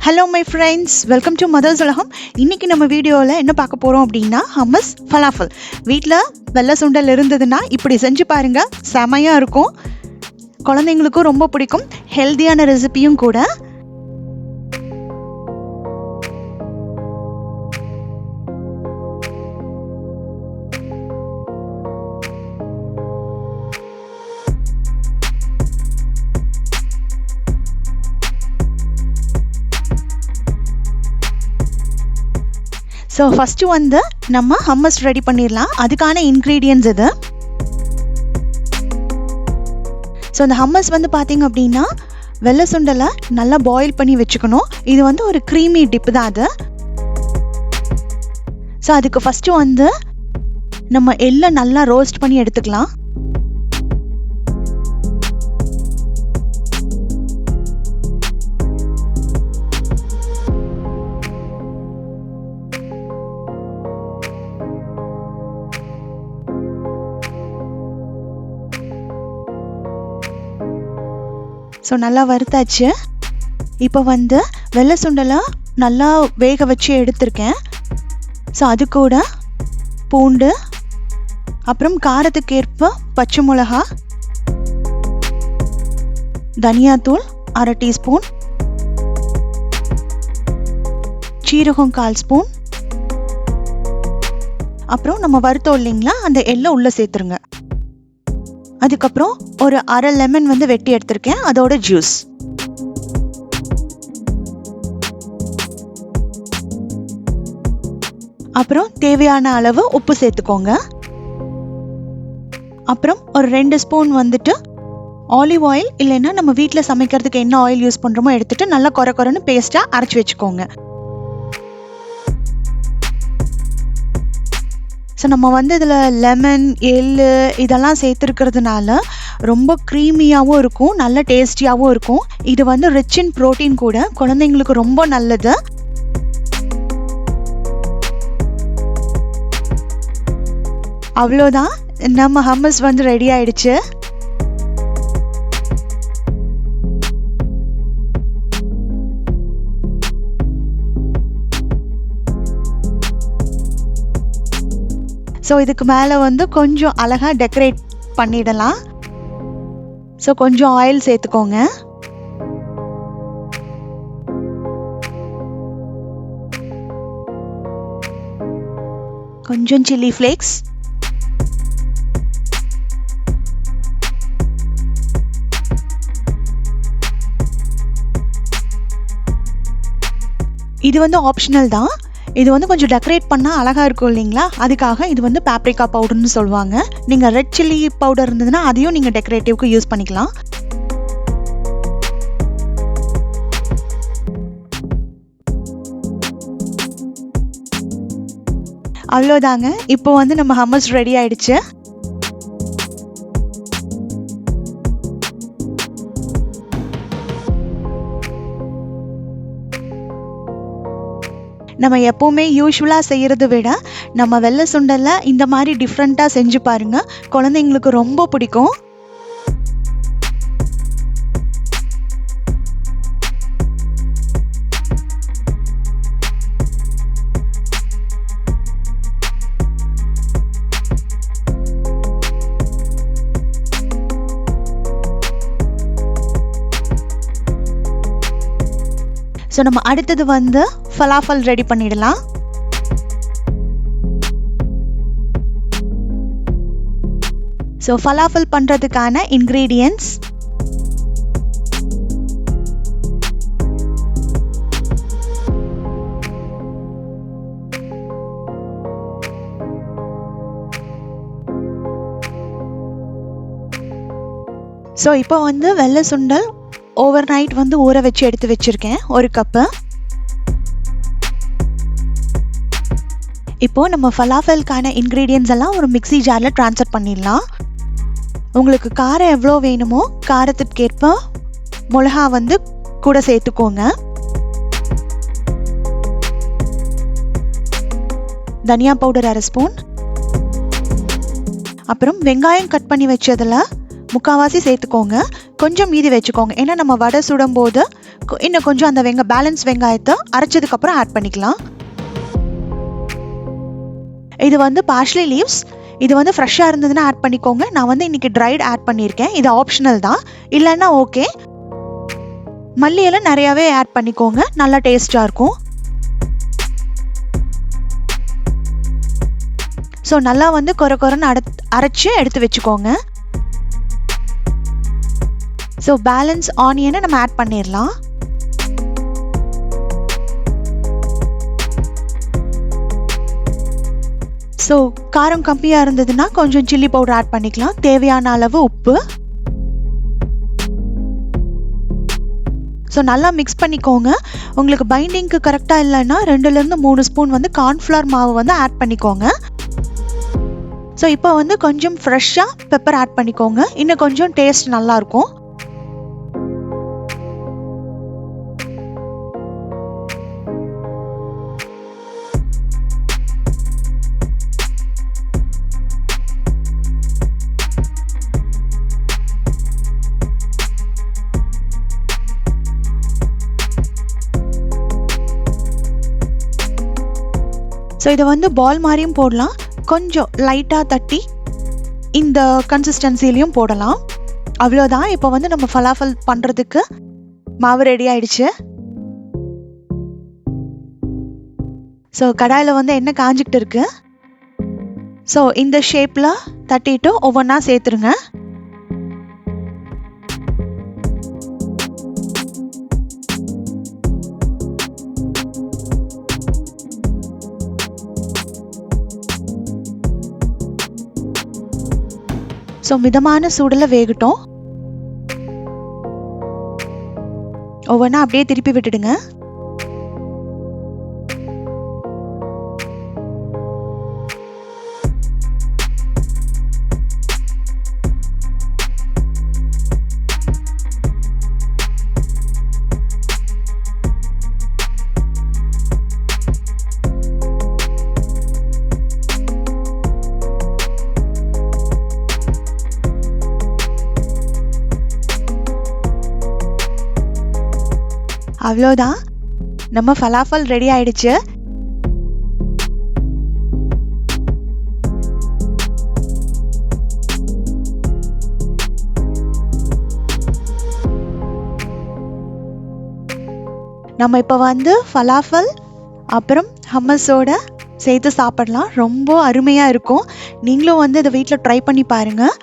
Hello my friends, welcome to Mother's Ulaham. இன்னைக்கு நம்ம வீடியோல என்ன பார்க்க போறோம் அப்படினா hummus falafel. வீட்ல வெள்ளை சுண்டல் இருந்ததுனா இப்படி செஞ்சு பாருங்க, செமையா இருக்கும். குழந்தைகளுக்கு ரொம்ப பிடிக்கும். ஹெல்தியான ரெசிபியும் கூட. So first வந்து நம்ம hummus ரெடி பண்ணிரலாம். அதுக்கான ingredients இது. So இந்த hummus வந்து பாத்தீங்க அப்படினா வெள்ளை சுண்டலை நல்லா பாயில் பண்ணி வெச்சுக்கணும். இது வந்து ஒரு creamy dip தான் அது. So அதுக்கு first வந்து நம்ம எள்ள நல்லா ரோஸ்ட் பண்ணி எடுத்துக்கலாம். ஸோ நல்லா வறுத்தாச்சு. இப்போ வந்து வெள்ளை சுண்டலை நல்லா வேக வச்சு எடுத்திருக்கேன். ஸோ அது கூட பூண்டு, அப்புறம் காரத்துக்கு ஏற்ப பச்சை மிளகா, தனியாத்தூள் 1/2 டீஸ்பூன், சீரகம் 1/4 ஸ்பூன், அப்புறம் நம்ம வறுத்தோம் இல்லைங்களா அந்த எள்ளை உள்ளே சேர்த்துருங்க. அதுக்கப்புறம் ஒரு 1/2 லெமன் வந்து வெட்டி எடுத்திருக்கேன், அதோட ஜூஸ். அப்புறம் தேவையான அளவு உப்பு சேர்த்துக்கோங்க. அப்புறம் ஒரு 2 ஸ்பூன் வந்துட்டு ஆலிவ் ஆயில், இல்லைன்னா நம்ம வீட்டில் சமைக்கிறதுக்கு என்ன ஆயில் யூஸ் பண்ணுறோமோ எடுத்துட்டு நல்லா கொரன்னு பேஸ்ட்டாக அரைச்சி வச்சுக்கோங்க. ஸோ நம்ம வந்து இதில் லெமன், எள்ளு இதெல்லாம் சேர்த்துருக்கிறதுனால ரொம்ப க்ரீமியாகவும் இருக்கும், நல்ல டேஸ்டியாகவும் இருக்கும். இது வந்து ரிச் இன் ப்ரோட்டீன் கூட, குழந்தைங்களுக்கு ரொம்ப நல்லது. அவ்வளோதான், நம்ம ஹம்மஸ் வந்து ரெடி ஆயிடுச்சு. ஸோ இதுக்கு மேலே வந்து கொஞ்சம் அழகாக டெக்கரேட் பண்ணிடலாம். ஸோ கொஞ்சம் ஆயில் சேர்த்துக்கோங்க. கொஞ்சம் சில்லி ஃப்ளேக்ஸ், இது வந்து ஆப்ஷனல் தான். இது வந்து கொஞ்சம் டெக்கரேட் பண்ணால் அழகாக இருக்கும் இல்லைங்களா, அதுக்காக இது வந்து பாப்ரிகா பவுடர்னு சொல்லுவாங்க. நீங்கள் ரெட் சில்லி பவுடர் இருந்ததுன்னா அதையும் நீங்கள் டெக்கரேட்டிவ்க்கு யூஸ் பண்ணிக்கலாம். அவ்வளோதாங்க, இப்போ வந்து நம்ம ஹம்மஸ் ரெடி ஆயிடுச்சு. நம்ம எப்போவுமே யூஸ்வலாக செய்கிறத விட நம்ம வெள்ளை சுண்டலில் இந்த மாதிரி டிஃப்ரெண்ட்டாக செஞ்சு பாருங்கள், குழந்தைங்களுக்கு ரொம்ப பிடிக்கும். ஸோ நம்ம அடுத்தது வந்து ஃபலாஃபல் ரெடி பண்ணிடலாம். ஸோ ஃபலாஃபல் பண்ணுறதுக்கான இன்க்ரீடியன்ட்ஸ்: ஸோ இப்போ வந்து வெள்ளை சுண்டல் ஓவர் நைட் வந்து ஊற வச்சு எடுத்து வச்சுருக்கேன், 1 கப்பு. இப்போது நம்ம ஃபலாஃபலுக்கான இன்க்ரீடியன்ட்ஸ் எல்லாம் ஒரு மிக்ஸி ஜாரில் ட்ரான்ஸ்ஃபர் பண்ணிடலாம். உங்களுக்கு காரம் எவ்வளோ வேணுமோ காரத்துக்கேற்ப மிளகா வந்து கூட சேர்த்துக்கோங்க. தனியா பவுடர் 1/2 ஸ்பூன், அப்புறம் வெங்காயம் கட் பண்ணி வச்சதில் முக்கால்வாசி சேர்த்துக்கோங்க, கொஞ்சம் மீதி வச்சுக்கோங்க. ஏன்னா நம்ம வடை சுடும்போது இன்னும் கொஞ்சம் அந்த பேலன்ஸ் வெங்காயத்தை அரைச்சதுக்கப்புறம் ஆட் பண்ணிக்கலாம். இது வந்து பார்ஸ்லி லீவ்ஸ், இது வந்து ஃப்ரெஷ்ஷாக இருந்ததுன்னா ஆட் பண்ணிக்கோங்க. நான் வந்து இன்னைக்கு ட்ரைட் ஆட் பண்ணியிருக்கேன், இது ஆப்ஷனல் தான், இல்லைன்னா ஓகே. மல்லியெல்லாம் நிறையாவே ஆட் பண்ணிக்கோங்க, நல்லா டேஸ்டாக இருக்கும். ஸோ நல்லா வந்து கொரன்னு அரைச்சி எடுத்து வச்சுக்கோங்க. ஸோ பேலன்ஸ் ஆனியனை நம்ம ஆட் பண்ணிடலாம். ஸோ காரம் கம்மியாக இருந்ததுன்னா கொஞ்சம் சில்லி பவுடர் ஆட் பண்ணிக்கலாம். தேவையான அளவு உப்பு. ஸோ நல்லா மிக்ஸ் பண்ணிக்கோங்க. உங்களுக்கு பைண்டிங்க்கு கரெக்டாக இல்லைன்னா 2-3 ஸ்பூன் வந்து கார்ன்ஃப்ளவர் மாவு வந்து ஆட் பண்ணிக்கோங்க. ஸோ இப்போ வந்து கொஞ்சம் ஃப்ரெஷ்ஷாக பெப்பர் ஆட் பண்ணிக்கோங்க, இன்னும் கொஞ்சம் டேஸ்ட் நல்லாயிருக்கும். ஸோ இதை வந்து பால் மாதிரியும் போடலாம், கொஞ்சம் லைட்டாக தட்டி இந்த கன்சிஸ்டன்சிலையும் போடலாம். அவ்வளோதான். இப்போ வந்து நம்ம ஃபலாஃபல் பண்ணுறதுக்கு மாவு ரெடி ஆயிடுச்சு. ஸோ கடாயில் வந்து எண்ணெய் காஞ்சிக்கிட்டு இருக்கு. ஸோ இந்த ஷேப்பில் தட்டிட்டு ஒவ்வொன்றா சேர்த்துருங்க. ஸோ மிதமான சூடில் வேகட்டும். ஒவ்வொன்றா அப்படியே திருப்பி விட்டுடுங்க. அவ்வளோதான், நம்ம ஃபலாஃபல் ரெடி ஆயிடுச்சு. நம்ம இப்போ வந்து ஃபலாஃபல் அப்புறம் ஹம்மஸோட சேர்த்து சாப்பிடலாம். ரொம்ப அருமையாக இருக்கும். நீங்களும் வந்து இதை வீட்டில் ட்ரை பண்ணி பாருங்கள்.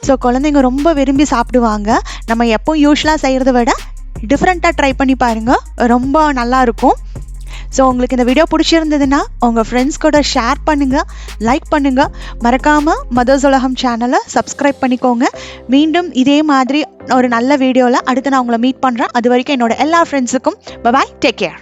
ஸோ குழந்தைங்க ரொம்ப விரும்பி சாப்பிடுவாங்க. நம்ம எப்போ யூஸ்வலாக செய்கிறத விட டிஃப்ரெண்ட்டாக ட்ரை பண்ணி பாருங்கள், ரொம்ப நல்லாயிருக்கும். ஸோ உங்களுக்கு இந்த வீடியோ பிடிச்சிருந்ததுன்னா உங்கள் ஃப்ரெண்ட்ஸ் கூட ஷேர் பண்ணுங்கள், லைக் பண்ணுங்கள். மறக்காமல் மதர்ஸ் உலகம் சேனலை சப்ஸ்கிரைப் பண்ணிக்கோங்க. மீண்டும் இதே மாதிரி ஒரு நல்ல வீடியோவில் அடுத்து நான் உங்களை மீட் பண்ணுறேன். அது வரைக்கும் என்னோட எல்லா ஃப்ரெண்ட்ஸுக்கும் பை, டேக் கேர்.